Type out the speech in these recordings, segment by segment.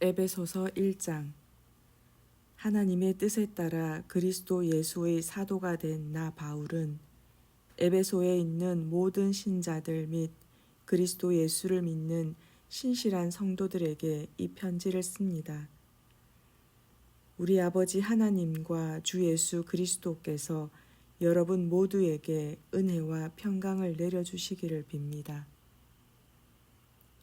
에베소서 1장. 하나님의 뜻에 따라 그리스도 예수의 사도가 된 나 바울은 에베소에 있는 모든 신자들 및 그리스도 예수를 믿는 신실한 성도들에게 이 편지를 씁니다. 우리 아버지 하나님과 주 예수 그리스도께서 여러분 모두에게 은혜와 평강을 내려주시기를 빕니다.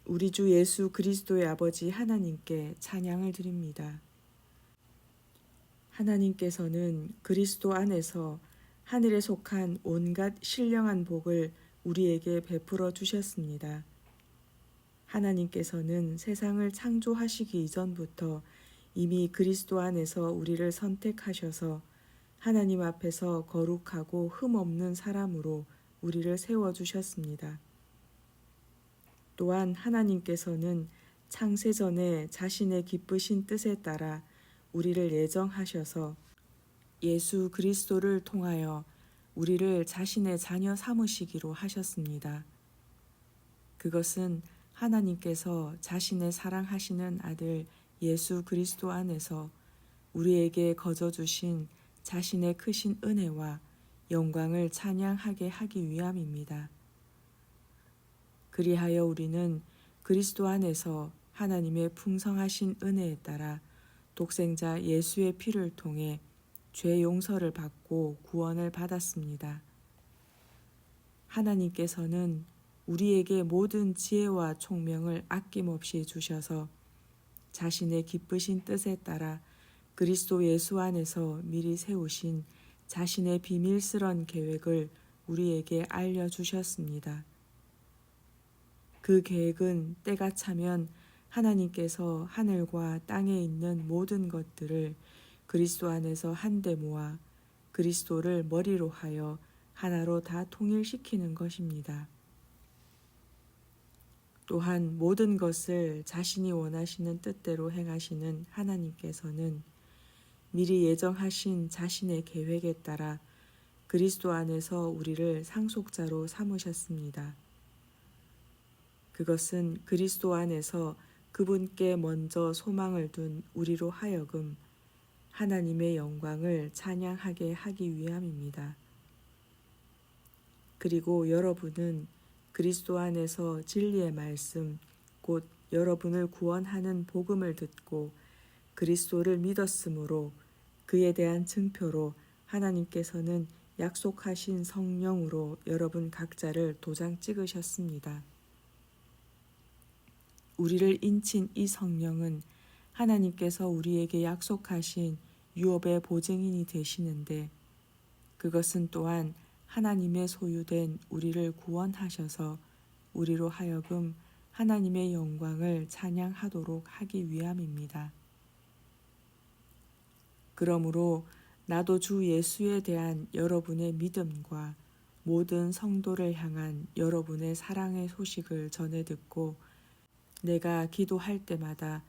우리 주 예수 그리스도의 아버지 하나님께 찬양을 드립니다. 하나님께서는 그리스도 안에서 하늘에 속한 온갖 신령한 복을 우리에게 베풀어 주셨습니다. 하나님께서는 세상을 창조하시기 이전부터 이미 그리스도 안에서 우리를 선택하셔서 하나님 앞에서 거룩하고 흠없는 사람으로 우리를 세워주셨습니다. 또한 하나님께서는 창세전에 자신의 기쁘신 뜻에 따라 우리를 예정하셔서 예수 그리스도를 통하여 우리를 자신의 자녀 삼으시기로 하셨습니다. 그것은 하나님께서 자신의 사랑하시는 아들 예수 그리스도 안에서 우리에게 거저 주신 자신의 크신 은혜와 영광을 찬양하게 하기 위함입니다. 그리하여 우리는 그리스도 안에서 하나님의 풍성하신 은혜에 따라 독생자 예수의 피를 통해 죄 용서를 받고 구원을 받았습니다. 하나님께서는 우리에게 모든 지혜와 총명을 아낌없이 주셔서 자신의 기쁘신 뜻에 따라 그리스도 예수 안에서 미리 세우신 자신의 비밀스런 계획을 우리에게 알려주셨습니다. 그 계획은 때가 차면 하나님께서 하늘과 땅에 있는 모든 것들을 그리스도 안에서 한데 모아 그리스도를 머리로 하여 하나로 다 통일시키는 것입니다. 또한 모든 것을 자신이 원하시는 뜻대로 행하시는 하나님께서는 미리 예정하신 자신의 계획에 따라 그리스도 안에서 우리를 상속자로 삼으셨습니다. 그것은 그리스도 안에서 그분께 먼저 소망을 둔 우리로 하여금 하나님의 영광을 찬양하게 하기 위함입니다. 그리고 여러분은 그리스도 안에서 진리의 말씀, 곧 여러분을 구원하는 복음을 듣고 그리스도를 믿었으므로 그에 대한 증표로 하나님께서는 약속하신 성령으로 여러분 각자를 도장 찍으셨습니다. 우리를 인친 이 성령은 하나님께서 우리에게 약속하신 유업의 보증인이 되시는데 그것은 또한 하나님의 소유된 우리를 구원하셔서 우리로 하여금 하나님의 영광을 찬양하도록 하기 위함입니다. 그러므로 나도 주 예수에 대한 여러분의 믿음과 모든 성도를 향한 여러분의 사랑의 소식을 전해 듣고 내가 기도할 때마다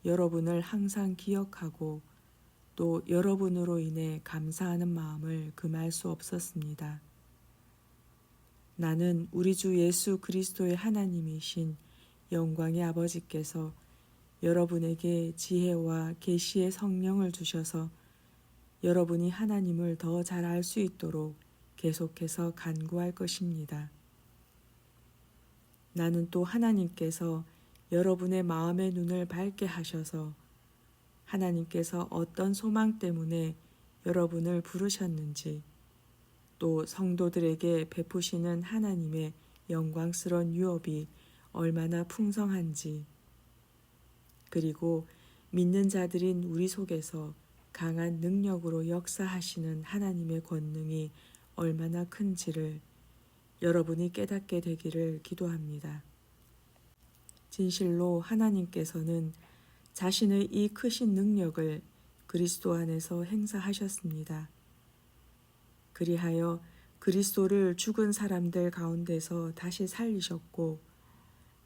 여러분을 항상 기억하고 또 여러분으로 인해 감사하는 마음을 금할 수 없었습니다. 나는 우리 주 예수 그리스도의 하나님이신 영광의 아버지께서 여러분에게 지혜와 계시의 성령을 주셔서 여러분이 하나님을 더 잘 알 수 있도록 계속해서 간구할 것입니다. 나는 또 하나님께서 여러분의 마음의 눈을 밝게 하셔서 하나님께서 어떤 소망 때문에 여러분을 부르셨는지 또 성도들에게 베푸시는 하나님의 영광스러운 유업이 얼마나 풍성한지 그리고 믿는 자들인 우리 속에서 강한 능력으로 역사하시는 하나님의 권능이 얼마나 큰지를 여러분이 깨닫게 되기를 기도합니다. 진실로 하나님께서는 자신의 이 크신 능력을 그리스도 안에서 행사하셨습니다. 그리하여 그리스도를 죽은 사람들 가운데서 다시 살리셨고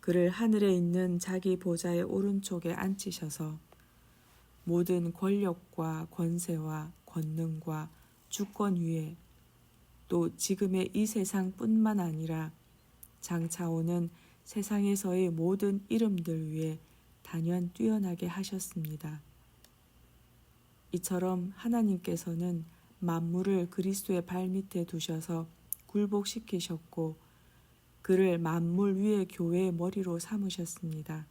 그를 하늘에 있는 자기 보좌의 오른쪽에 앉히셔서 모든 권력과 권세와 권능과 주권 위에 또 지금의 이 세상뿐만 아니라 장차 오는 세상에서의 모든 이름들 위에 단연 뛰어나게 하셨습니다. 이처럼 하나님께서는 만물을 그리스도의 발밑에 두셔서 굴복시키셨고 그를 만물 위의 교회의 머리로 삼으셨습니다.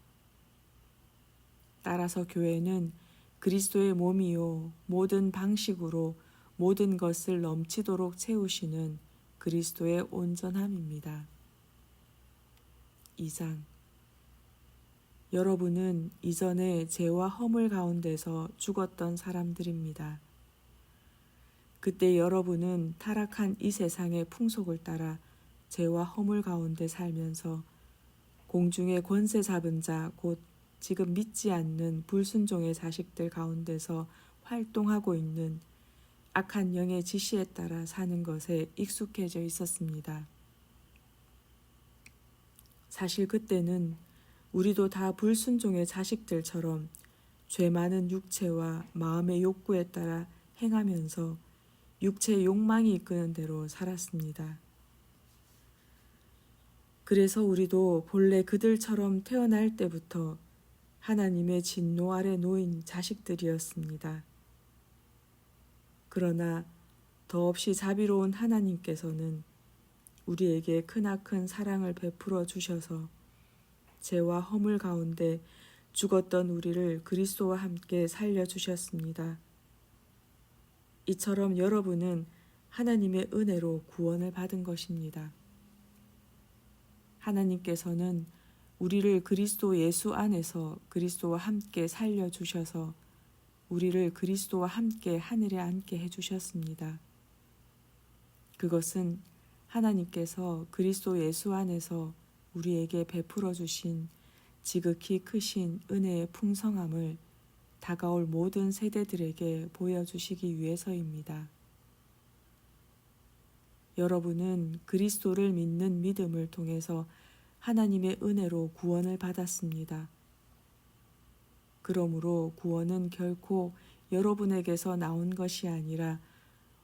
따라서 교회는 그리스도의 몸이요 모든 방식으로 모든 것을 넘치도록 채우시는 그리스도의 온전함입니다. 2장 여러분은 이전에 죄와 허물 가운데서 죽었던 사람들입니다. 그때 여러분은 타락한 이 세상의 풍속을 따라 죄와 허물 가운데 살면서 공중의 권세 잡은 자 곧 지금 믿지 않는 불순종의 자식들 가운데서 활동하고 있는 악한 영의 지시에 따라 사는 것에 익숙해져 있었습니다. 사실 그때는 우리도 다 불순종의 자식들처럼 죄 많은 육체와 마음의 욕구에 따라 행하면서 육체의 욕망이 이끄는 대로 살았습니다. 그래서 우리도 본래 그들처럼 태어날 때부터 하나님의 진노 아래 놓인 자식들이었습니다. 그러나 더없이 자비로운 하나님께서는 우리에게 크나큰 사랑을 베풀어 주셔서 죄와 허물 가운데 죽었던 우리를 그리스도와 함께 살려주셨습니다. 이처럼 여러분은 하나님의 은혜로 구원을 받은 것입니다. 하나님께서는 우리를 그리스도 예수 안에서 그리스도와 함께 살려주셔서 우리를 그리스도와 함께 하늘에 앉게 해주셨습니다. 그것은 하나님께서 그리스도 예수 안에서 우리에게 베풀어 주신 지극히 크신 은혜의 풍성함을 다가올 모든 세대들에게 보여주시기 위해서입니다. 여러분은 그리스도를 믿는 믿음을 통해서 하나님의 은혜로 구원을 받았습니다. 그러므로 구원은 결코 여러분에게서 나온 것이 아니라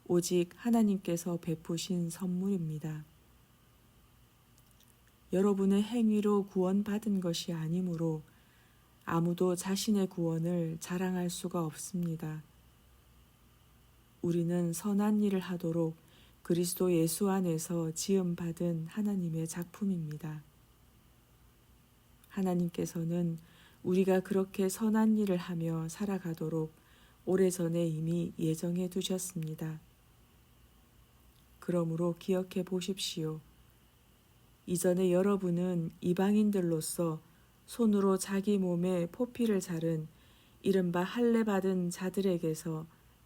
오직 하나님께서 베푸신 선물입니다. 여러분의 행위로 구원받은 것이 아니므로 아무도 자신의 구원을 자랑할 수가 없습니다. 우리는 선한 일을 하도록 그리스도 예수 안에서 지음받은 하나님의 작품입니다. 하나님께서는 우리가 그렇게 선한 일을 하며 살아가도록 오래전에 이미 예정해 두셨습니다. 그러므로 기억해 보십시오. 이전에 여러분은 이방인들로서 손으로 자기 몸에 포피를 자른 이른바 할례 받은 자들에게서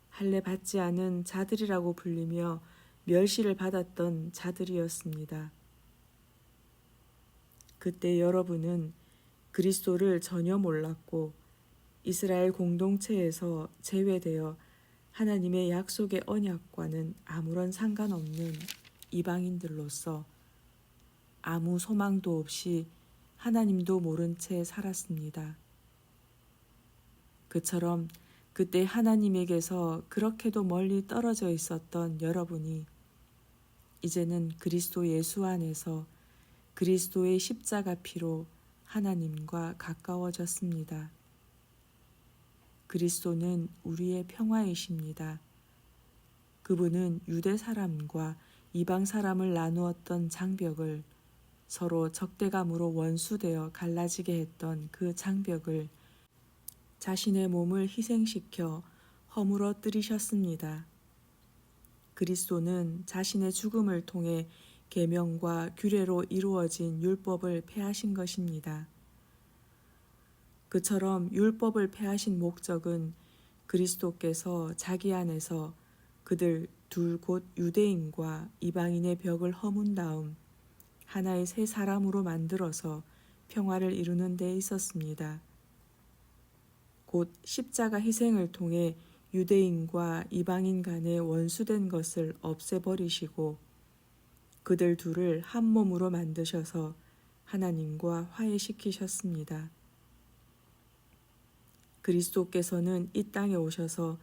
할례 받지 않은 자들이라고 불리며 멸시를 받았던 자들이었습니다. 그때 여러분은 그리스도를 전혀 몰랐고 이스라엘 공동체에서 제외되어 하나님의 약속의 언약과는 아무런 상관없는 이방인들로서 아무 소망도 없이 하나님도 모른 채 살았습니다. 그처럼 그때 하나님에게서 그렇게도 멀리 떨어져 있었던 여러분이 이제는 그리스도 예수 안에서 그리스도의 십자가 피로 하나님과 가까워졌습니다. 그리스도는 우리의 평화이십니다. 그분은 유대 사람과 이방 사람을 나누었던 장벽을 서로 적대감으로 원수되어 갈라지게 했던 그 장벽을 자신의 몸을 희생시켜 허물어뜨리셨습니다. 그리스도는 자신의 죽음을 통해 계명과 규례로 이루어진 율법을 폐하신 것입니다. 그처럼 율법을 폐하신 목적은 그리스도께서 자기 안에서 그들 둘 곧 유대인과 이방인의 벽을 허문 다음 하나의 새 사람으로 만들어서 평화를 이루는 데 있었습니다. 곧 십자가 희생을 통해 유대인과 이방인 간의 원수된 것을 없애버리시고 그들 둘을 한 몸으로 만드셔서 하나님과 화해시키셨습니다. 그리스도께서는 이 땅에 오셔서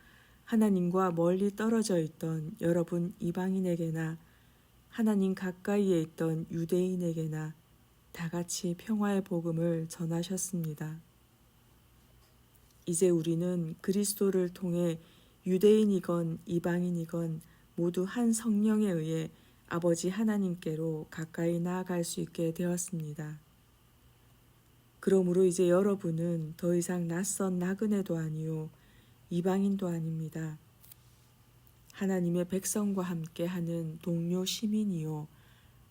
하나님과 멀리 떨어져 있던 여러분 이방인에게나 하나님 가까이에 있던 유대인에게나 다 같이 평화의 복음을 전하셨습니다. 이제 우리는 그리스도를 통해 유대인이건 이방인이건 모두 한 성령에 의해 아버지 하나님께로 가까이 나아갈 수 있게 되었습니다. 그러므로 이제 여러분은 더 이상 낯선 나그네도 아니요 이방인도 아닙니다. 하나님의 백성과 함께 하는 동료 시민이요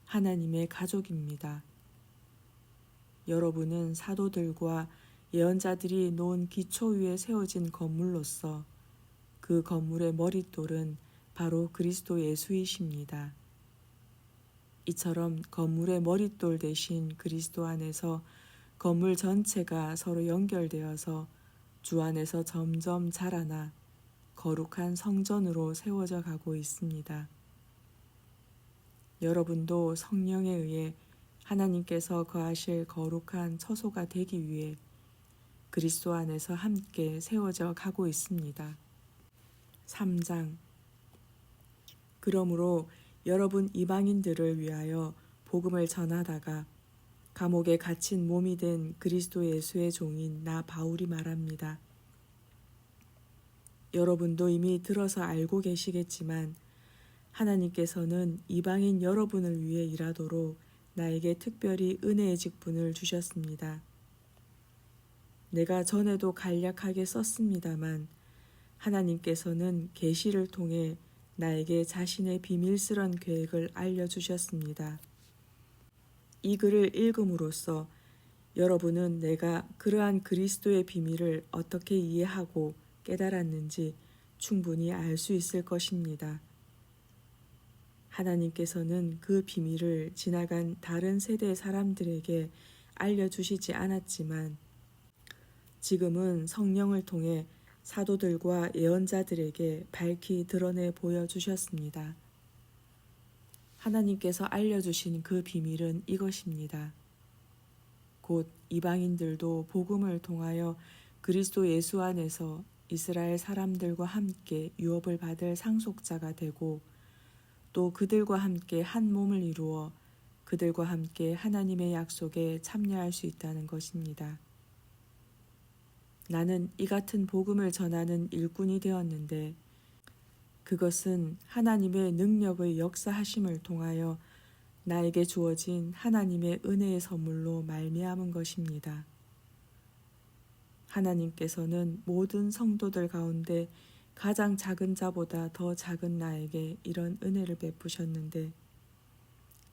하나님의 가족입니다. 여러분은 사도들과 예언자들이 놓은 기초 위에 세워진 건물로서 그 건물의 머릿돌은 바로 그리스도 예수이십니다. 이처럼 건물의 머릿돌 대신 그리스도 안에서 건물 전체가 서로 연결되어서 주 안에서 점점 자라나 거룩한 성전으로 세워져 가고 있습니다. 여러분도 성령에 의해 하나님께서 거하실 거룩한 처소가 되기 위해 그리스도 안에서 함께 세워져 가고 있습니다. 3장. 그러므로 여러분 이방인들을 위하여 복음을 전하다가 감옥에 갇힌 몸이 된 그리스도 예수의 종인 나 바울이 말합니다. 여러분도 이미 들어서 알고 계시겠지만 하나님께서는 이방인 여러분을 위해 일하도록 나에게 특별히 은혜의 직분을 주셨습니다. 내가 전에도 간략하게 썼습니다만 하나님께서는 계시를 통해 나에게 자신의 비밀스런 계획을 알려주셨습니다. 이 글을 읽음으로써 여러분은 내가 그러한 그리스도의 비밀을 어떻게 이해하고 깨달았는지 충분히 알 수 있을 것입니다. 하나님께서는 그 비밀을 지나간 다른 세대의 사람들에게 알려주시지 않았지만 지금은 성령을 통해 사도들과 예언자들에게 밝히 드러내 보여주셨습니다. 하나님께서 알려주신 그 비밀은 이것입니다. 곧 이방인들도 복음을 통하여 그리스도 예수 안에서 이스라엘 사람들과 함께 유업을 받을 상속자가 되고 또 그들과 함께 한 몸을 이루어 그들과 함께 하나님의 약속에 참여할 수 있다는 것입니다. 나는 이 같은 복음을 전하는 일꾼이 되었는데 그것은 하나님의 능력의 역사하심을 통하여 나에게 주어진 하나님의 은혜의 선물로 말미암은 것입니다. 하나님께서는 모든 성도들 가운데 가장 작은 자보다 더 작은 나에게 이런 은혜를 베푸셨는데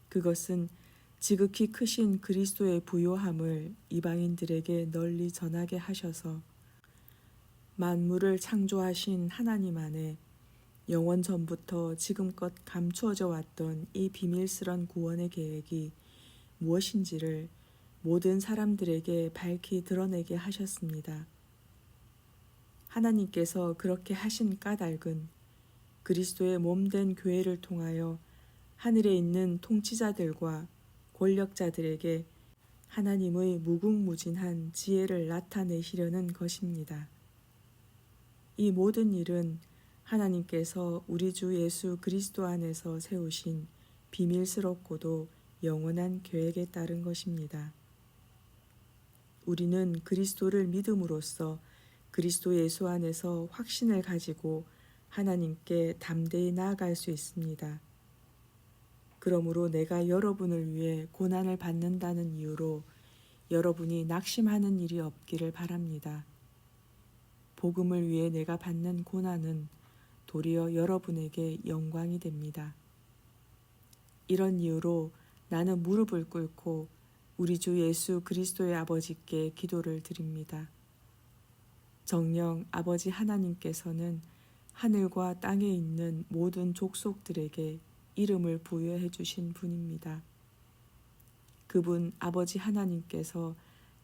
그것은 지극히 크신 그리스도의 부요함을 이방인들에게 널리 전하게 하셔서 만물을 창조하신 하나님 안에 영원 전부터 지금껏 감추어져 왔던 이 비밀스런 구원의 계획이 무엇인지를 모든 사람들에게 밝히 드러내게 하셨습니다. 하나님께서 그렇게 하신 까닭은 그리스도의 몸된 교회를 통하여 하늘에 있는 통치자들과 권력자들에게 하나님의 무궁무진한 지혜를 나타내시려는 것입니다. 이 모든 일은 하나님께서 우리 주 예수 그리스도 안에서 세우신 비밀스럽고도 영원한 계획에 따른 것입니다. 우리는 그리스도를 믿음으로써 그리스도 예수 안에서 확신을 가지고 하나님께 담대히 나아갈 수 있습니다. 그러므로 내가 여러분을 위해 고난을 받는다는 이유로 여러분이 낙심하는 일이 없기를 바랍니다. 복음을 위해 내가 받는 고난은 도리어 여러분에게 영광이 됩니다. 이런 이유로 나는 무릎을 꿇고 우리 주 예수 그리스도의 아버지께 기도를 드립니다. 정녕 아버지 하나님께서는 하늘과 땅에 있는 모든 족속들에게 이름을 부여해 주신 분입니다. 그분 아버지 하나님께서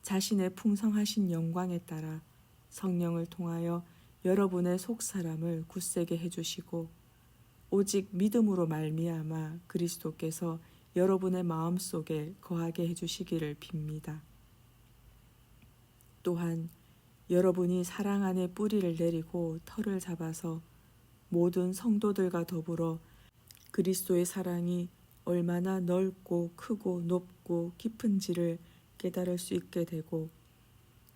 자신의 풍성하신 영광에 따라 성령을 통하여 여러분의 속사람을 굳세게 해주시고 오직 믿음으로 말미암아 그리스도께서 여러분의 마음속에 거하게 해주시기를 빕니다. 또한 여러분이 사랑 안에 뿌리를 내리고 털을 잡아서 모든 성도들과 더불어 그리스도의 사랑이 얼마나 넓고 크고 높고 깊은지를 깨달을 수 있게 되고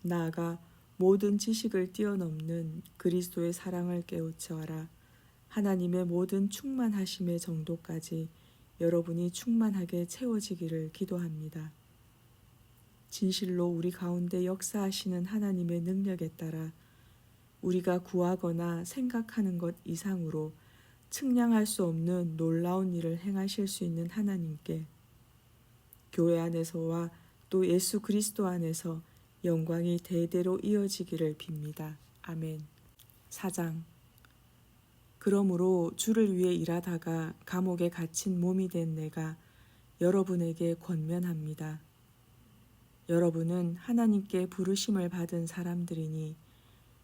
나아가 모든 지식을 뛰어넘는 그리스도의 사랑을 깨우쳐라. 하나님의 모든 충만하심의 정도까지 여러분이 충만하게 채워지기를 기도합니다. 진실로 우리 가운데 역사하시는 하나님의 능력에 따라 우리가 구하거나 생각하는 것 이상으로 측량할 수 없는 놀라운 일을 행하실 수 있는 하나님께 교회 안에서와 또 예수 그리스도 안에서 영광이 대대로 이어지기를 빕니다. 아멘. 4장. 그러므로 주를 위해 일하다가 감옥에 갇힌 몸이 된 내가 여러분에게 권면합니다. 여러분은 하나님께 부르심을 받은 사람들이니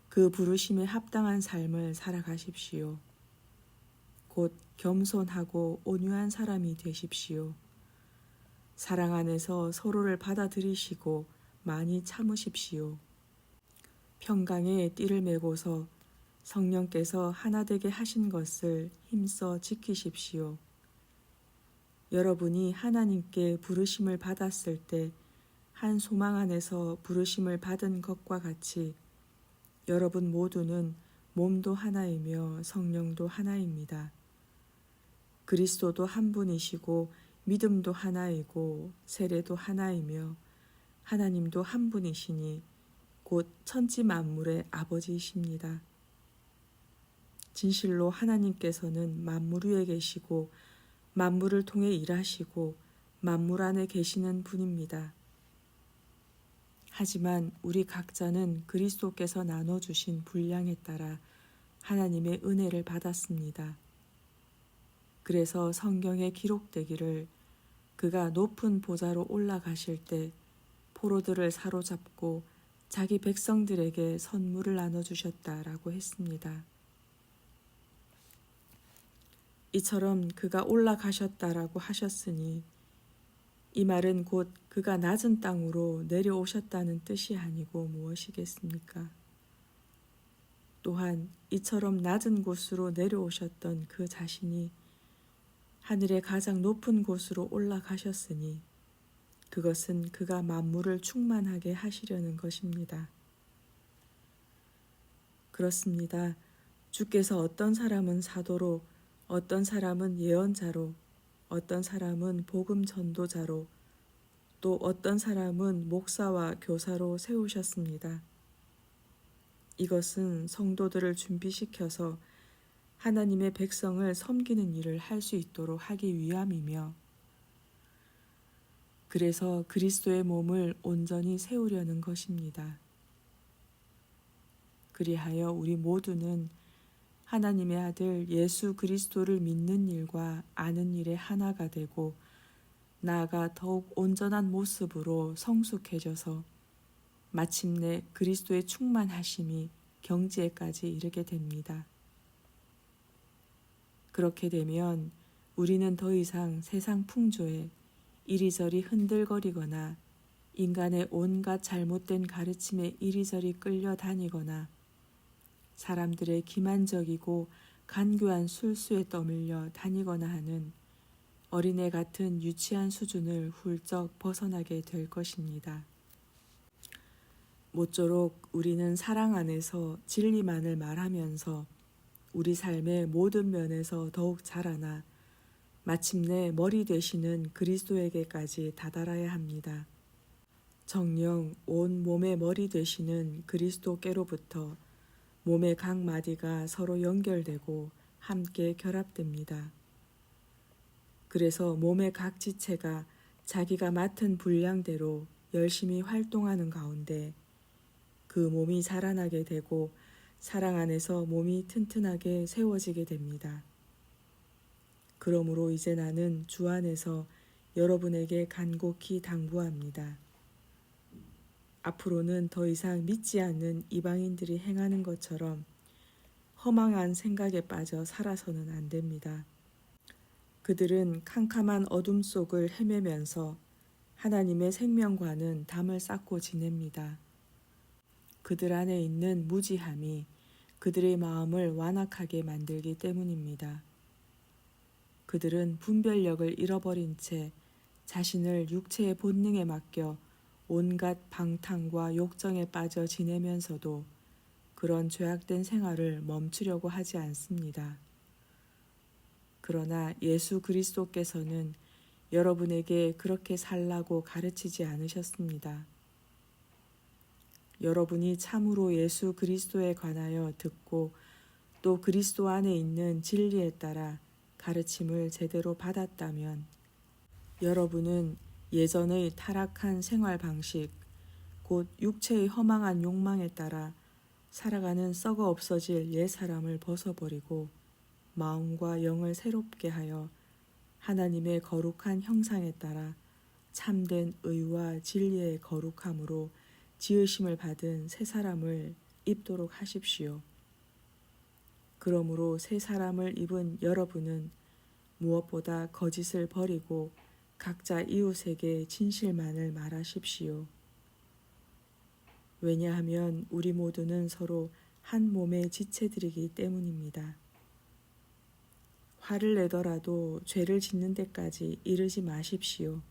그 부르심에 합당한 삶을 살아가십시오. 곧 겸손하고 온유한 사람이 되십시오. 사랑 안에서 서로를 받아들이시고 많이 참으십시오. 평강에 띠를 메고서 성령께서 하나 되게 하신 것을 힘써 지키십시오. 여러분이 하나님께 부르심을 받았을 때 한 소망 안에서 부르심을 받은 것과 같이 여러분 모두는 몸도 하나이며 성령도 하나입니다. 그리스도도 한 분이시고 믿음도 하나이고 세례도 하나이며 하나님도 한 분이시니 곧 천지 만물의 아버지이십니다. 진실로 하나님께서는 만물 위에 계시고 만물을 통해 일하시고 만물 안에 계시는 분입니다. 하지만 우리 각자는 그리스도께서 나눠주신 분량에 따라 하나님의 은혜를 받았습니다. 그래서 성경에 기록되기를 그가 높은 보좌로 올라가실 때 포로들을 사로잡고 자기 백성들에게 선물을 나눠주셨다라고 했습니다. 이처럼 그가 올라가셨다라고 하셨으니 이 말은 곧 그가 낮은 땅으로 내려오셨다는 뜻이 아니고 무엇이겠습니까? 또한 이처럼 낮은 곳으로 내려오셨던 그 자신이 하늘의 가장 높은 곳으로 올라가셨으니 그것은 그가 만물을 충만하게 하시려는 것입니다. 그렇습니다. 주께서 어떤 사람은 사도로, 어떤 사람은 예언자로, 어떤 사람은 복음 전도자로, 또 어떤 사람은 목사와 교사로 세우셨습니다. 이것은 성도들을 준비시켜서 하나님의 백성을 섬기는 일을 할 수 있도록 하기 위함이며, 그래서 그리스도의 몸을 온전히 세우려는 것입니다. 그리하여 우리 모두는 하나님의 아들 예수 그리스도를 믿는 일과 아는 일에 하나가 되고 나아가 더욱 온전한 모습으로 성숙해져서 마침내 그리스도의 충만하심이 경지에까지 이르게 됩니다. 그렇게 되면 우리는 더 이상 세상 풍조에 이리저리 흔들거리거나 인간의 온갖 잘못된 가르침에 이리저리 끌려다니거나 사람들의 기만적이고 간교한 술수에 떠밀려 다니거나 하는 어린애 같은 유치한 수준을 훌쩍 벗어나게 될 것입니다. 모쪼록 우리는 사랑 안에서 진리만을 말하면서 우리 삶의 모든 면에서 더욱 자라나 마침내 머리 되시는 그리스도에게까지 다다라야 합니다. 정녕 온 몸의 머리 되시는 그리스도께로부터 몸의 각 마디가 서로 연결되고 함께 결합됩니다. 그래서 몸의 각 지체가 자기가 맡은 분량대로 열심히 활동하는 가운데 그 몸이 자라나게 되고 사랑 안에서 몸이 튼튼하게 세워지게 됩니다. 그러므로 이제 나는 주 안에서 여러분에게 간곡히 당부합니다. 앞으로는 더 이상 믿지 않는 이방인들이 행하는 것처럼 허망한 생각에 빠져 살아서는 안 됩니다. 그들은 캄캄한 어둠 속을 헤매면서 하나님의 생명과는 담을 쌓고 지냅니다. 그들 안에 있는 무지함이 그들의 마음을 완악하게 만들기 때문입니다. 그들은 분별력을 잃어버린 채 자신을 육체의 본능에 맡겨 온갖 방탕과 욕정에 빠져 지내면서도 그런 죄악된 생활을 멈추려고 하지 않습니다. 그러나 예수 그리스도께서는 여러분에게 그렇게 살라고 가르치지 않으셨습니다. 여러분이 참으로 예수 그리스도에 관하여 듣고 또 그리스도 안에 있는 진리에 따라 가르침을 제대로 받았다면 여러분은 예전의 타락한 생활 방식, 곧 육체의 허망한 욕망에 따라 살아가는 썩어 없어질 옛 사람을 벗어버리고 마음과 영을 새롭게 하여 하나님의 거룩한 형상에 따라 참된 의와 진리의 거룩함으로 지으심을 받은 새 사람을 입도록 하십시오. 그러므로 새 사람을 입은 여러분은 무엇보다 거짓을 버리고 각자 이웃에게 진실만을 말하십시오. 왜냐하면 우리 모두는 서로 한 몸의 지체들이기 때문입니다. 화를 내더라도 죄를 짓는 데까지 이르지 마십시오.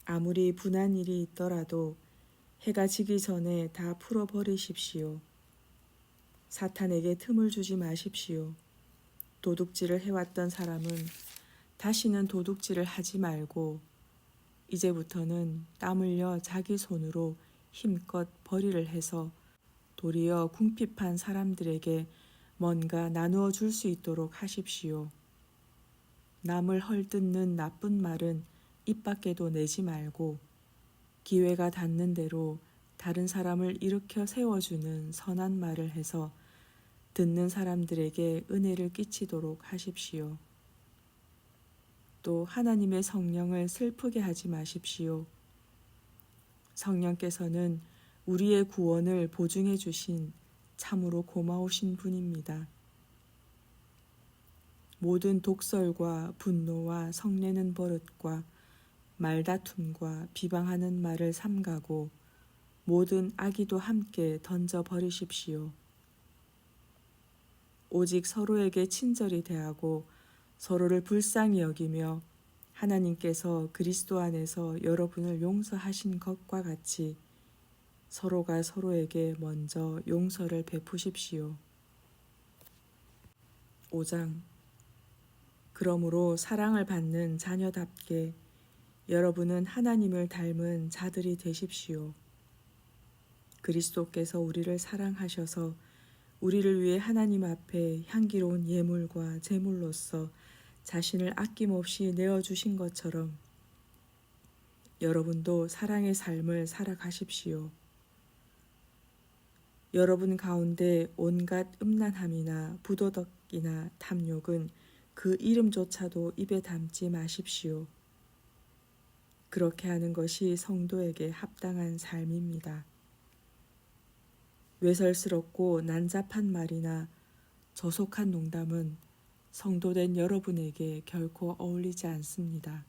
아무리 분한 일이 있더라도 해가 지기 전에 다 풀어버리십시오. 사탄에게 틈을 주지 마십시오. 도둑질을 해왔던 사람은 다시는 도둑질을 하지 말고 이제부터는 땀 흘려 자기 손으로 힘껏 벌이를 해서 도리어 궁핍한 사람들에게 뭔가 나누어 줄 수 있도록 하십시오. 남을 헐뜯는 나쁜 말은 입 밖에도 내지 말고 기회가 닿는 대로 다른 사람을 일으켜 세워주는 선한 말을 해서 듣는 사람들에게 은혜를 끼치도록 하십시오. 또 하나님의 성령을 슬프게 하지 마십시오. 성령께서는 우리의 구원을 보증해 주신 참으로 고마우신 분입니다. 모든 독설과 분노와 성내는 버릇과 말다툼과 비방하는 말을 삼가고 모든 악의도 함께 던져 버리십시오. 오직 서로에게 친절히 대하고 서로를 불쌍히 여기며 하나님께서 그리스도 안에서 여러분을 용서하신 것과 같이 서로가 서로에게 먼저 용서를 베푸십시오. 5장. 그러므로 사랑을 받는 자녀답게 여러분은 하나님을 닮은 자들이 되십시오. 그리스도께서 우리를 사랑하셔서 우리를 위해 하나님 앞에 향기로운 예물과 제물로서 자신을 아낌없이 내어주신 것처럼 여러분도 사랑의 삶을 살아가십시오. 여러분 가운데 온갖 음란함이나 부도덕이나 탐욕은 그 이름조차도 입에 담지 마십시오. 그렇게 하는 것이 성도에게 합당한 삶입니다. 외설스럽고 난잡한 말이나 저속한 농담은 성도된 여러분에게 결코 어울리지 않습니다.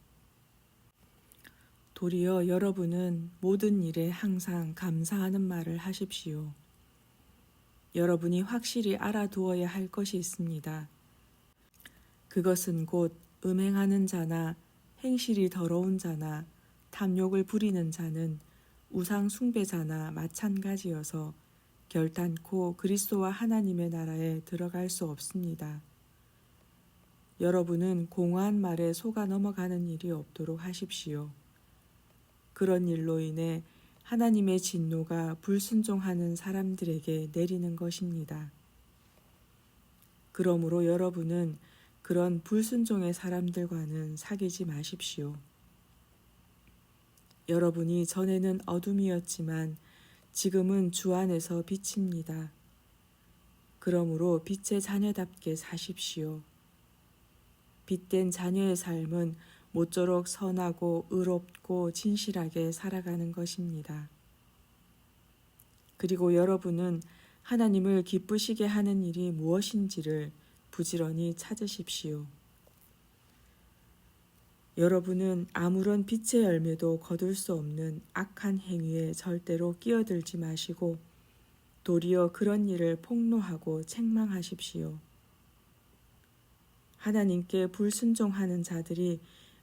도리어 여러분은 모든 일에 항상 감사하는 말을 하십시오. 여러분이 확실히 알아두어야 할 것이 있습니다. 그것은 곧 음행하는 자나 행실이 더러운 자나 탐욕을 부리는 자는 우상 숭배자나 마찬가지여서 결단코 그리스도와 하나님의 나라에 들어갈 수 없습니다. 여러분은 공허한 말에 속아 넘어가는 일이 없도록 하십시오. 그런 일로 인해 하나님의 진노가 불순종하는 사람들에게 내리는 것입니다. 그러므로 여러분은 그런 불순종의 사람들과는 사귀지 마십시오. 여러분이 전에는 어둠이었지만 지금은 주 안에서 빛입니다. 그러므로 빛의 자녀답게 사십시오. 빛된 자녀의 삶은 모쪼록 선하고 의롭고 진실하게 살아가는 것입니다. 그리고 여러분은 하나님을 기쁘시게 하는 일이 무엇인지를 부지런히 찾으십시오. 여러분은 아무런 빛의 열매도 거둘 수 없는 악한 행위에 절대로 끼어들지 마시고 도리어 그런 일을 폭로하고 책망하십시오. 하나님께 불순종하는 자들이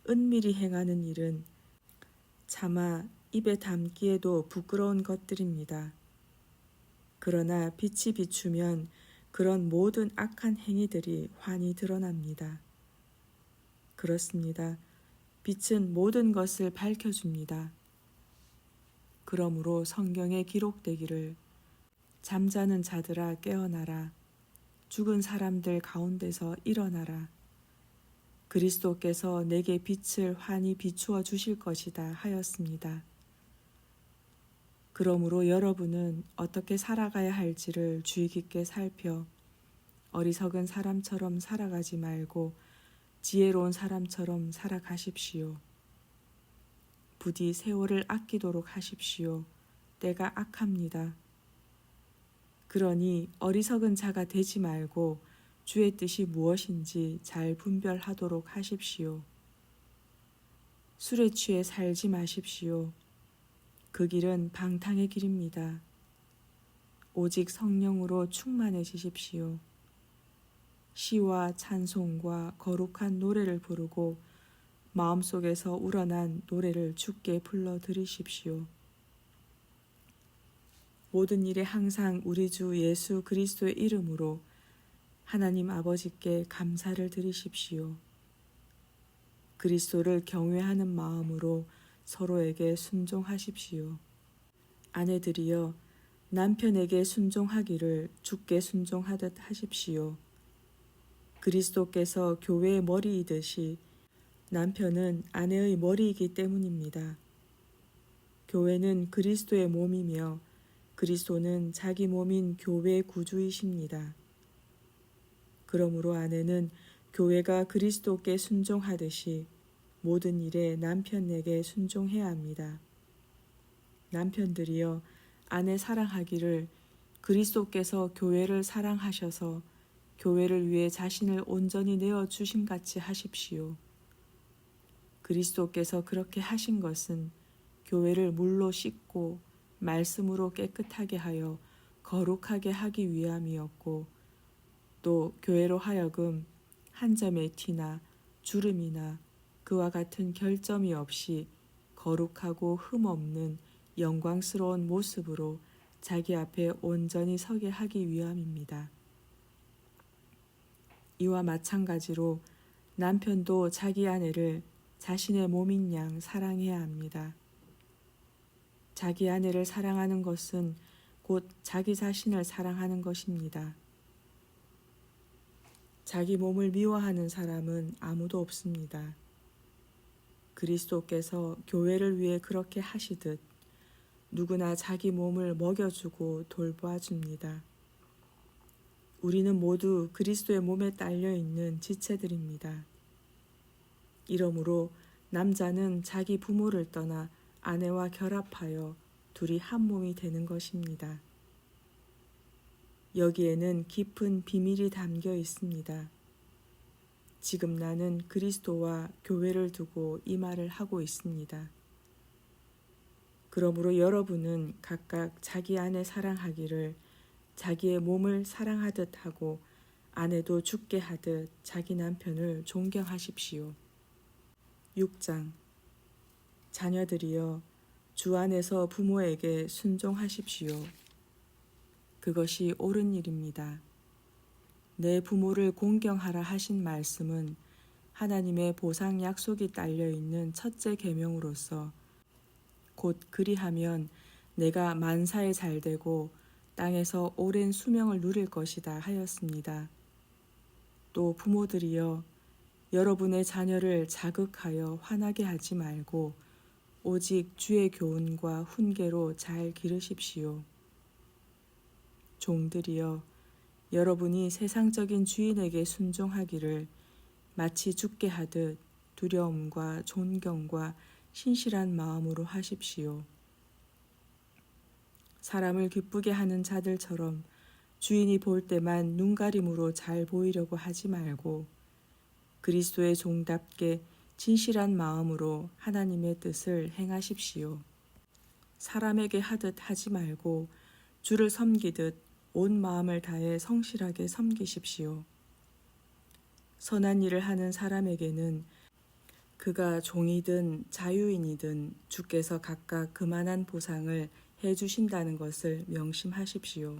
은밀히 행하는 일은 차마 입에 담기에도 부끄러운 것들입니다. 그러나 빛이 비추면 그런 모든 악한 행위들이 환히 드러납니다. 그렇습니다. 빛은 모든 것을 밝혀줍니다. 그러므로 성경에 기록되기를 잠자는 자들아 깨어나라. 죽은 사람들 가운데서 일어나라. 그리스도께서 내게 빛을 환히 비추어 주실 것이다 하였습니다. 그러므로 여러분은 어떻게 살아가야 할지를 주의 깊게 살펴 어리석은 사람처럼 살아가지 말고 지혜로운 사람처럼 살아가십시오. 부디 세월을 아끼도록 하십시오. 때가 악합니다. 그러니 어리석은 자가 되지 말고 주의 뜻이 무엇인지 잘 분별하도록 하십시오. 술에 취해 살지 마십시오. 그 길은 방탕의 길입니다. 오직 성령으로 충만해지십시오. 시와 찬송과 거룩한 노래를 부르고 마음속에서 우러난 노래를 주께 불러드리십시오. 모든 일에 항상 우리 주 예수 그리스도의 이름으로 하나님 아버지께 감사를 드리십시오. 그리스도를 경외하는 마음으로 서로에게 순종하십시오. 아내들이여 남편에게 순종하기를 주께 순종하듯 하십시오. 그리스도께서 교회의 머리이듯이 남편은 아내의 머리이기 때문입니다. 교회는 그리스도의 몸이며 그리스도는 자기 몸인 교회의 구주이십니다. 그러므로 아내는 교회가 그리스도께 순종하듯이 모든 일에 남편에게 순종해야 합니다. 남편들이여 아내 사랑하기를 그리스도께서 교회를 사랑하셔서 교회를 위해 자신을 온전히 내어주심 같이 하십시오. 그리스도께서 그렇게 하신 것은 교회를 물로 씻고 말씀으로 깨끗하게 하여 거룩하게 하기 위함이었고 또 교회로 하여금 한 점의 티나 주름이나 그와 같은 결점이 없이 거룩하고 흠없는 영광스러운 모습으로 자기 앞에 온전히 서게 하기 위함입니다. 이와 마찬가지로 남편도 자기 아내를 자신의 몸인 양 사랑해야 합니다. 자기 아내를 사랑하는 것은 곧 자기 자신을 사랑하는 것입니다. 자기 몸을 미워하는 사람은 아무도 없습니다. 그리스도께서 교회를 위해 그렇게 하시듯 누구나 자기 몸을 먹여주고 돌보아줍니다. 우리는 모두 그리스도의 몸에 딸려있는 지체들입니다. 이러므로 남자는 자기 부모를 떠나 아내와 결합하여 둘이 한 몸이 되는 것입니다. 여기에는 깊은 비밀이 담겨 있습니다. 지금 나는 그리스도와 교회를 두고 이 말을 하고 있습니다. 그러므로 여러분은 각각 자기 아내 사랑하기를 자기의 몸을 사랑하듯 하고 아내도 죽게 하듯 자기 남편을 존경하십시오. 6장 자녀들이여 주 안에서 부모에게 순종하십시오. 그것이 옳은 일입니다. 내 부모를 공경하라 하신 말씀은 하나님의 보상 약속이 딸려있는 첫째 계명으로서 곧 그리하면 내가 만사에 잘되고 땅에서 오랜 수명을 누릴 것이다 하였습니다. 또 부모들이여 여러분의 자녀를 자극하여 화나게 하지 말고 오직 주의 교훈과 훈계로 잘 기르십시오. 종들이여 여러분이 세상적인 주인에게 순종하기를 마치 죽게 하듯 두려움과 존경과 신실한 마음으로 하십시오. 사람을 기쁘게 하는 자들처럼 주인이 볼 때만 눈가림으로 잘 보이려고 하지 말고 그리스도의 종답게 진실한 마음으로 하나님의 뜻을 행하십시오. 사람에게 하듯 하지 말고 주를 섬기듯 온 마음을 다해 성실하게 섬기십시오. 선한 일을 하는 사람에게는 그가 종이든 자유인이든 주께서 각각 그만한 보상을 해주신다는 것을 명심하십시오.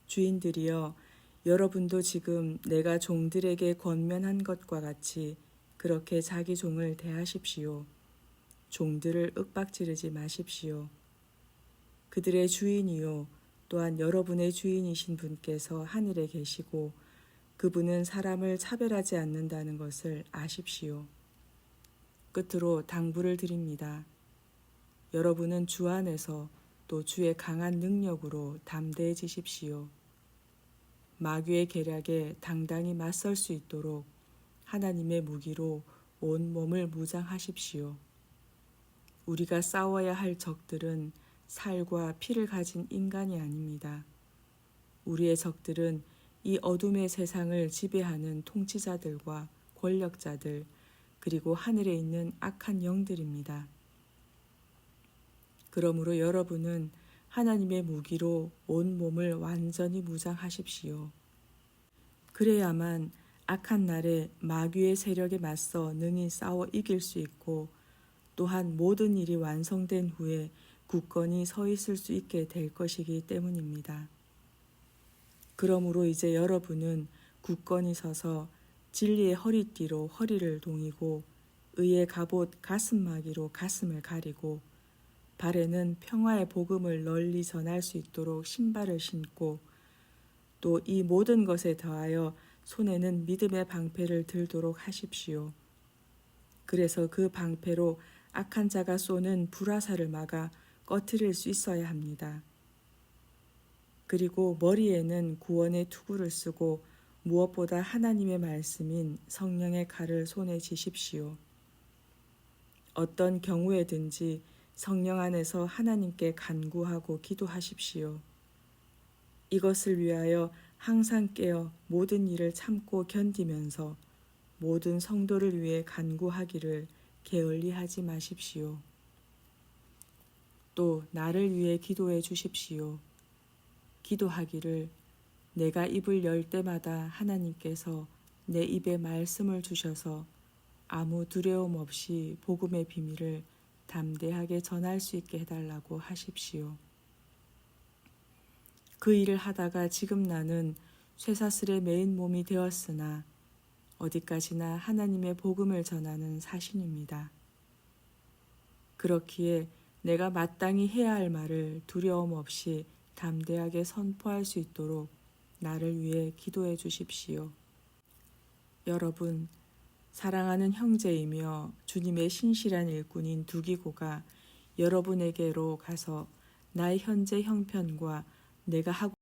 주인들이여, 여러분도 지금 내가 종들에게 권면한 것과 같이 그렇게 자기 종을 대하십시오. 종들을 윽박지르지 마십시오. 그들의 주인이요, 또한 여러분의 주인이신 분께서 하늘에 계시고 그분은 사람을 차별하지 않는다는 것을 아십시오. 끝으로 당부를 드립니다. 여러분은 주 안에서 또 주의 강한 능력으로 담대해지십시오. 마귀의 계략에 당당히 맞설 수 있도록 하나님의 무기로 온 몸을 무장하십시오. 우리가 싸워야 할 적들은 살과 피를 가진 인간이 아닙니다. 우리의 적들은 이 어둠의 세상을 지배하는 통치자들과 권력자들, 그리고 하늘에 있는 악한 영들입니다. 그러므로 여러분은 하나님의 무기로 온 몸을 완전히 무장하십시오. 그래야만 악한 날에 마귀의 세력에 맞서 능히 싸워 이길 수 있고 또한 모든 일이 완성된 후에 굳건히 서 있을 수 있게 될 것이기 때문입니다. 그러므로 이제 여러분은 굳건히 서서 진리의 허리띠로 허리를 동이고 의의 갑옷 가슴마기로 가슴을 가리고 발에는 평화의 복음을 널리 전할 수 있도록 신발을 신고 또 이 모든 것에 더하여 손에는 믿음의 방패를 들도록 하십시오. 그래서 그 방패로 악한 자가 쏘는 불화살을 막아 꺼트릴 수 있어야 합니다. 그리고 머리에는 구원의 투구를 쓰고 무엇보다 하나님의 말씀인 성령의 칼을 손에 쥐십시오. 어떤 경우에든지 성령 안에서 하나님께 간구하고 기도하십시오. 이것을 위하여 항상 깨어 모든 일을 참고 견디면서 모든 성도를 위해 간구하기를 게을리하지 마십시오. 또 나를 위해 기도해 주십시오. 기도하기를 내가 입을 열 때마다 하나님께서 내 입에 말씀을 주셔서 아무 두려움 없이 복음의 비밀을 담대하게 전할 수 있게 해달라고 하십시오. 그 일을 하다가 지금 나는 쇠사슬에 매인 몸이 되었으나 어디까지나 하나님의 복음을 전하는 사신입니다. 그렇기에 내가 마땅히 해야 할 말을 두려움 없이 담대하게 선포할 수 있도록 나를 위해 기도해 주십시오. 여러분, 사랑하는 형제이며 주님의 신실한 일꾼인 두기고가 여러분에게로 가서 나의 현재 형편과 내가 하고